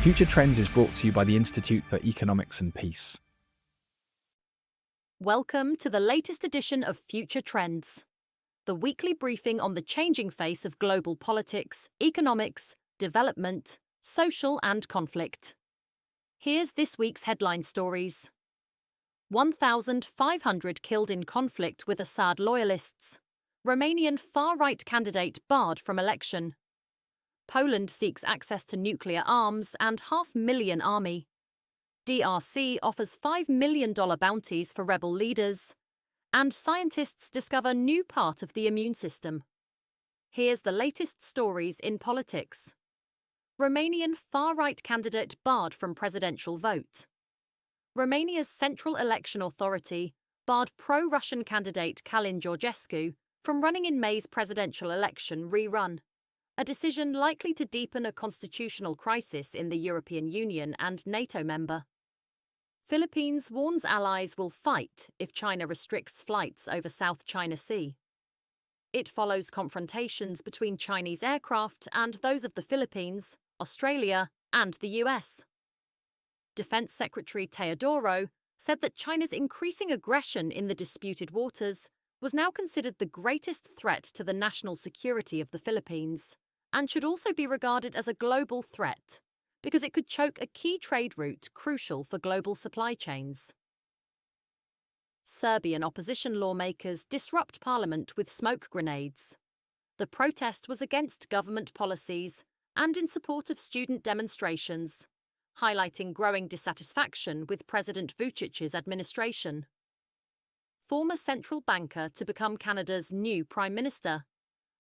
Future Trends is brought to you by the Institute for Economics and Peace. Welcome to the latest edition of Future Trends, the weekly briefing on the changing face of global politics, economics, development, social and conflict. Here's this week's headline stories. 1,500 killed in conflict with Assad loyalists. Romanian far-right candidate barred from election. Poland seeks access to nuclear arms and 500,000 army. DRC offers $5 million bounties for rebel leaders. And scientists discover new part of the immune system. Here's the latest stories in politics. Romanian far-right candidate barred from presidential vote. Romania's Central Election Authority barred pro-Russian candidate Călin Georgescu from running in May's presidential election rerun, a decision likely to deepen a constitutional crisis in the European Union and NATO member. Philippines warns allies will fight if China restricts flights over South China Sea. It follows confrontations between Chinese aircraft and those of the Philippines, Australia, and the US. Defense Secretary Teodoro said that China's increasing aggression in the disputed waters was now considered the greatest threat to the national security of the Philippines, and should also be regarded as a global threat, because it could choke a key trade route crucial for global supply chains. Serbian opposition lawmakers disrupt parliament with smoke grenades. The protest was against government policies and in support of student demonstrations, highlighting growing dissatisfaction with President Vucic's administration. Former central banker to become Canada's new Prime Minister,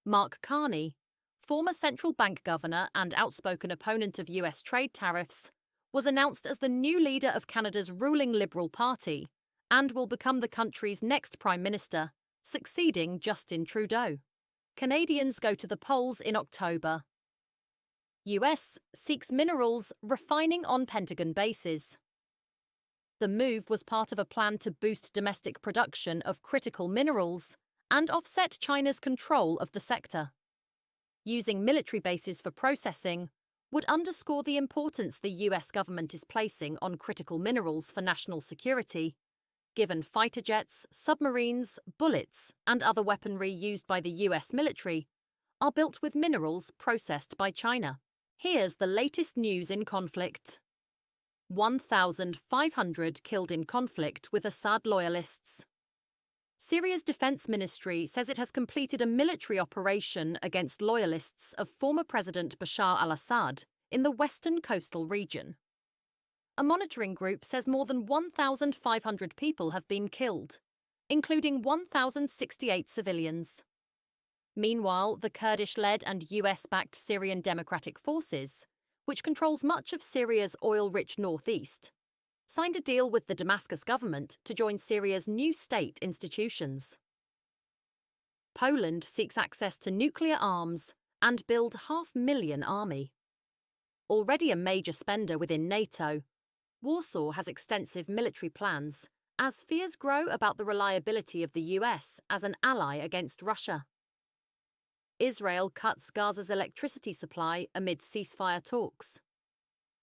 Mark Carney, former central bank governor and outspoken opponent of US trade tariffs, was announced as the new leader of Canada's ruling Liberal Party and will become the country's next Prime Minister, succeeding Justin Trudeau. Canadians go to the polls in October. US seeks minerals refining on Pentagon bases. The move was part of a plan to boost domestic production of critical minerals and offset China's control of the sector. Using military bases for processing would underscore the importance the US government is placing on critical minerals for national security, given fighter jets, submarines, bullets, and other weaponry used by the US military are built with minerals processed by China. Here's the latest news in conflict. 1,500 killed in conflict with Assad loyalists. Syria's defense ministry says it has completed a military operation against loyalists of former President Bashar al-Assad in the western coastal region. A monitoring group says more than 1,500 people have been killed, including 1,068 civilians. Meanwhile, the Kurdish-led and US-backed Syrian Democratic Forces, which controls much of Syria's oil-rich northeast, signed a deal with the Damascus government to join Syria's new state institutions. Poland seeks access to nuclear arms and build 500,000 army. Already a major spender within NATO, Warsaw has extensive military plans as fears grow about the reliability of the US as an ally against Russia. Israel cuts Gaza's electricity supply amid ceasefire talks.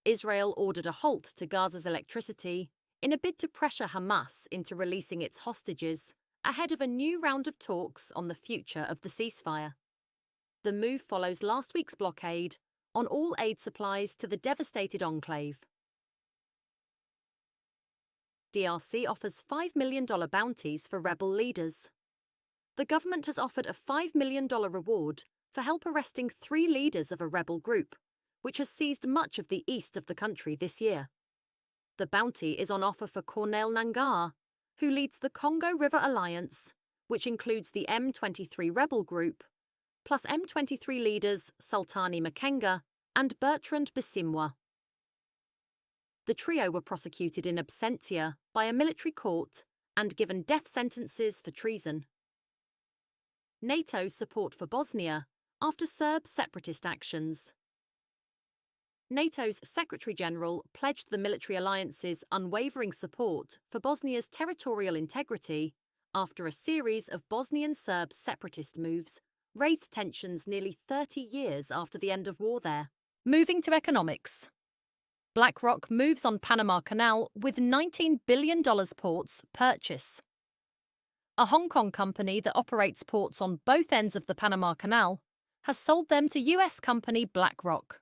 Israel ordered a halt to Gaza's electricity in a bid to pressure Hamas into releasing its hostages ahead of a new round of talks on the future of the ceasefire. The move follows last week's blockade on all aid supplies to the devastated enclave. DRC offers $5 million bounties for rebel leaders. The government has offered a $5 million reward for help arresting 3 leaders of a rebel group, which has seized much of the east of the country this year. The bounty is on offer for Corneille Nangaa, who leads the Congo River Alliance, which includes the M23 rebel group, plus M23 leaders Sultani Makenga and Bertrand Bisimwa. The trio were prosecuted in absentia by a military court and given death sentences for treason. NATO support for Bosnia after Serb separatist actions. NATO's Secretary-General pledged the military alliance's unwavering support for Bosnia's territorial integrity after a series of Bosnian Serb separatist moves raised tensions nearly 30 years after the end of war there. Moving to economics. BlackRock moves on Panama Canal with $19 billion ports purchase. A Hong Kong company that operates ports on both ends of the Panama Canal has sold them to US company BlackRock.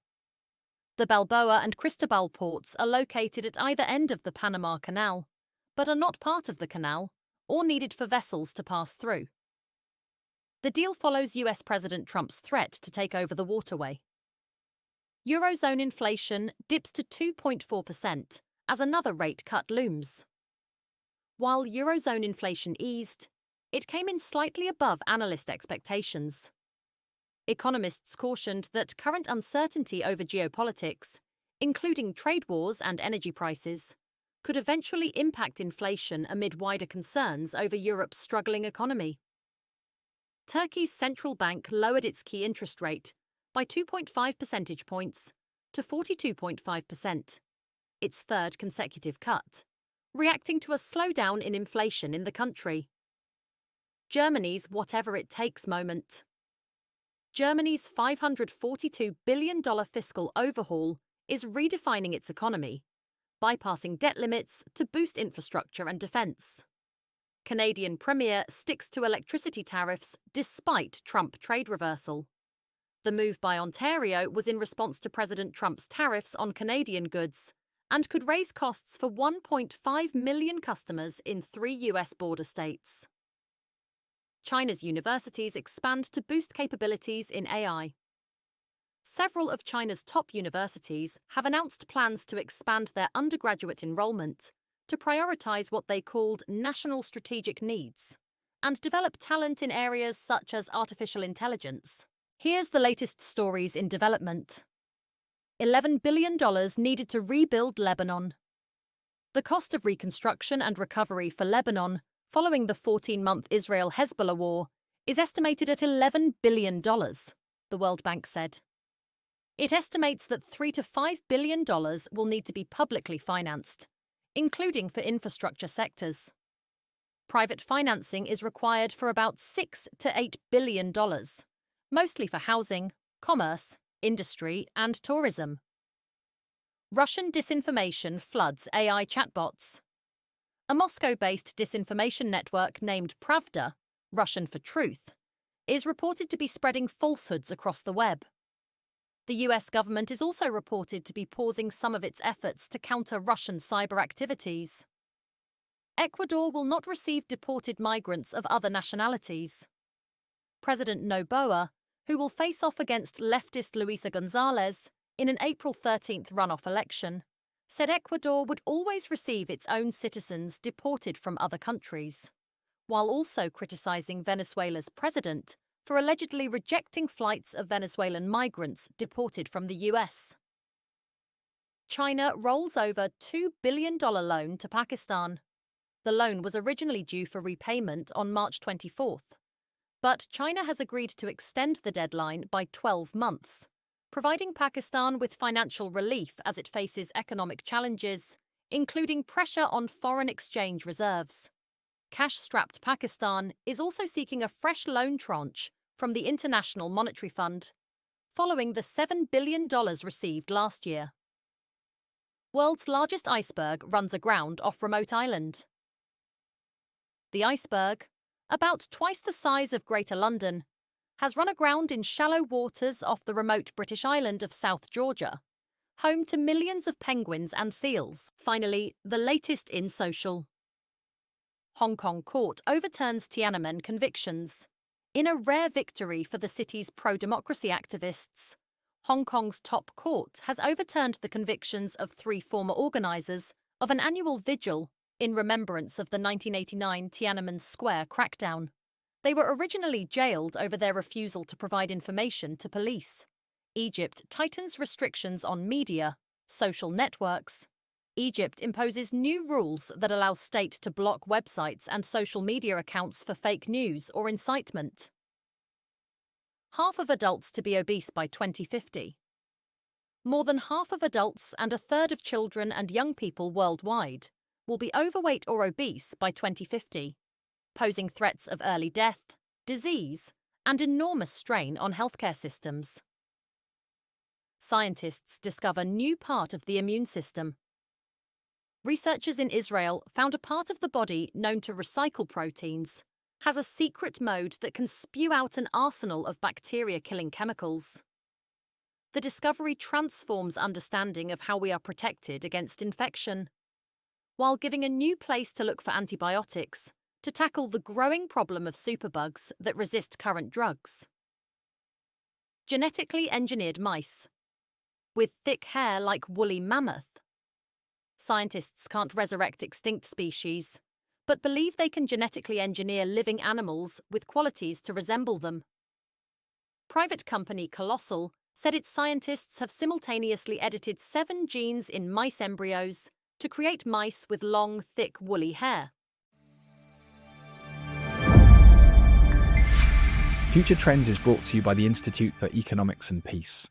The Balboa and Cristobal ports are located at either end of the Panama Canal, but are not part of the canal or needed for vessels to pass through. The deal follows US President Trump's threat to take over the waterway. Eurozone inflation dips to 2.4% as another rate cut looms. While Eurozone inflation eased, it came in slightly above analyst expectations. Economists cautioned that current uncertainty over geopolitics, including trade wars and energy prices, could eventually impact inflation amid wider concerns over Europe's struggling economy. Turkey's central bank lowered its key interest rate by 2.5 percentage points to 42.5%, its third consecutive cut, reacting to a slowdown in inflation in the country. Germany's whatever it takes moment. Germany's $542 billion fiscal overhaul is redefining its economy, bypassing debt limits to boost infrastructure and defence. Canadian Premier sticks to electricity tariffs despite Trump trade reversal. The move by Ontario was in response to President Trump's tariffs on Canadian goods and could raise costs for 1.5 million customers in 3 US border states. China's universities expand to boost capabilities in AI. Several of China's top universities have announced plans to expand their undergraduate enrollment to prioritize what they called national strategic needs and develop talent in areas such as artificial intelligence. Here's the latest stories in development. $11 billion needed to rebuild Lebanon. The cost of reconstruction and recovery for Lebanon following the 14-month Israel-Hezbollah war is estimated at $11 billion, the World Bank said. It estimates that $3 to $5 billion will need to be publicly financed, including for infrastructure sectors. Private financing is required for about $6 to $8 billion, mostly for housing, commerce, industry, and tourism. Russian disinformation floods AI chatbots. A Moscow-based disinformation network named Pravda, Russian for truth, is reported to be spreading falsehoods across the web. The US government is also reported to be pausing some of its efforts to counter Russian cyber activities. Ecuador will not receive deported migrants of other nationalities. President Noboa, who will face off against leftist Luisa González in an April 13th runoff election, said Ecuador would always receive its own citizens deported from other countries, while also criticizing Venezuela's president for allegedly rejecting flights of Venezuelan migrants deported from the US. China rolls over $2 billion loan to Pakistan. The loan was originally due for repayment on March 24th, but China has agreed to extend the deadline by 12 months, providing Pakistan with financial relief as it faces economic challenges, including pressure on foreign exchange reserves. Cash-strapped Pakistan is also seeking a fresh loan tranche from the International Monetary Fund, following the $7 billion received last year. World's largest iceberg runs aground off remote island. The iceberg, about twice the size of Greater London, has run aground in shallow waters off the remote British island of South Georgia, home to millions of penguins and seals. Finally, the latest in social. Hong Kong court overturns Tiananmen convictions. In a rare victory for the city's pro-democracy activists, Hong Kong's top court has overturned the convictions of 3 former organisers of an annual vigil in remembrance of the 1989 Tiananmen Square crackdown. They were originally jailed over their refusal to provide information to police. Egypt tightens restrictions on media, social networks. Egypt imposes new rules that allow state to block websites and social media accounts for fake news or incitement. Half of adults to be obese by 2050. More than half of adults and a third of children and young people worldwide will be overweight or obese by 2050, posing threats of early death, disease, and enormous strain on healthcare systems. Scientists discover new part of the immune system. Researchers in Israel found a part of the body known to recycle proteins has a secret mode that can spew out an arsenal of bacteria-killing chemicals. The discovery transforms understanding of how we are protected against infection, while giving a new place to look for antibiotics to tackle the growing problem of superbugs that resist current drugs. Genetically engineered mice. With thick hair like woolly mammoth. Scientists can't resurrect extinct species, but believe they can genetically engineer living animals with qualities to resemble them. Private company Colossal said its scientists have simultaneously edited 7 genes in mice embryos to create mice with long, thick, woolly hair. Future Trends is brought to you by the Institute for Economics and Peace.